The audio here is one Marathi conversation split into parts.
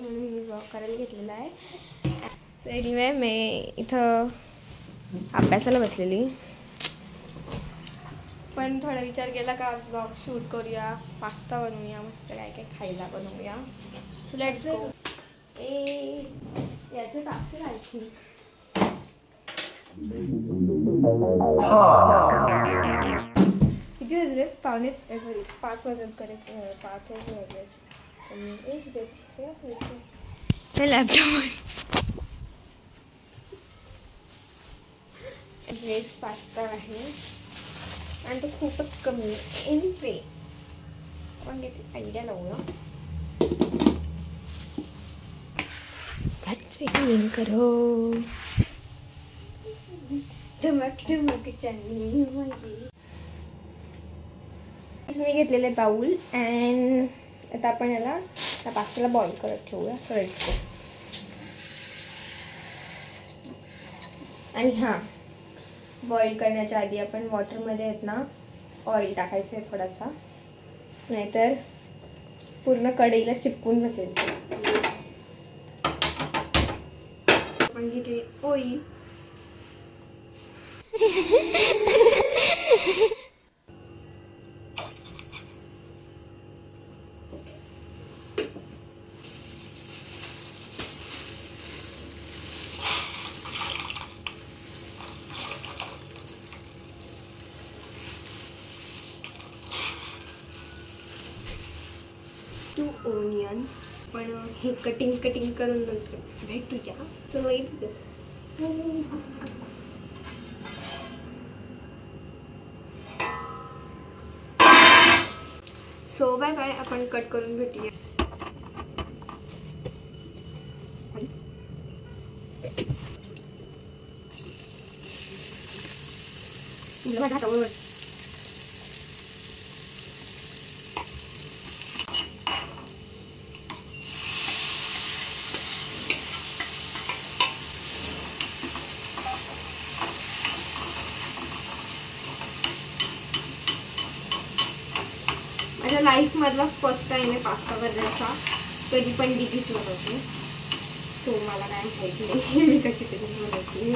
म्हणून मी ब्लॉग करायला घेतलेला आहे. सो एनिवे मी इथं अभ्यासाला बसलेली, पण थोडा विचार केला का आज ब्लॉग शूट करूया, पास्ता बनवूया, मस्त काय काय खायला बनवूया. सो लेट्स गो. याचं टाकसेल आय थिंक. किती वाजले? पावणे सॉरी 5 वाजत करेक्ट. 5 वाजले. लॅपटॉप व्हेज पास्ता आहे आणि तो खूपच कमी आहे. एनिवे आपण किती आयडिया लावूया. झटसे करो धमक धमक चन्नी माझी. मी घेतलेले बाउल अँड आता आपण याला त्या पास्त्याला बॉईल करत ठेवूया. सो आणि हां, बॉईल करण्याच्या आधी आपण वॉटरमध्ये आहेत ना ऑइल टाकायचं आहे थोडासा, नाहीतर पूर्ण कढईला चिपकून बसेल. आपण घेतले ऑइल. ओनियन पण हे कटिंग करून नंतर भेटूया. So so bye bye. आपण कट करून भेटूया. माझ्या लाईफ मधला फर्स्ट टाइम आहे पास्ता बनवायचा. कधी पण दीदीच बनवते, सो मला काय माहिती नाही मी कशी कधी बनवते.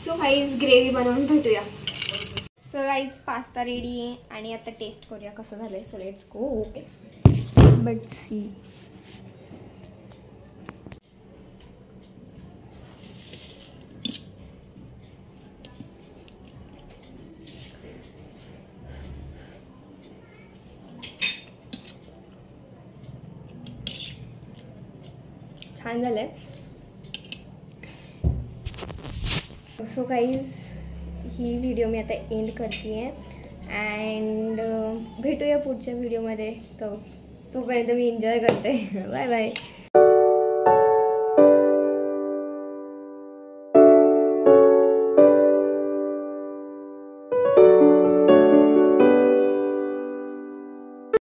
सो गाईज ग्रेव्ही बनवून भेटूया. सो गाईज पास्ता रेडी आहे आणि आता टेस्ट करूया कसं झालंय. So let's go. Okay but see छान झालंय. सो गाईज ही व्हिडिओ मी आता एंड करते आहे अँड भेटूया पुढच्या व्हिडिओमध्ये. तोपर्यंत मी एन्जॉय करते. Bye bye.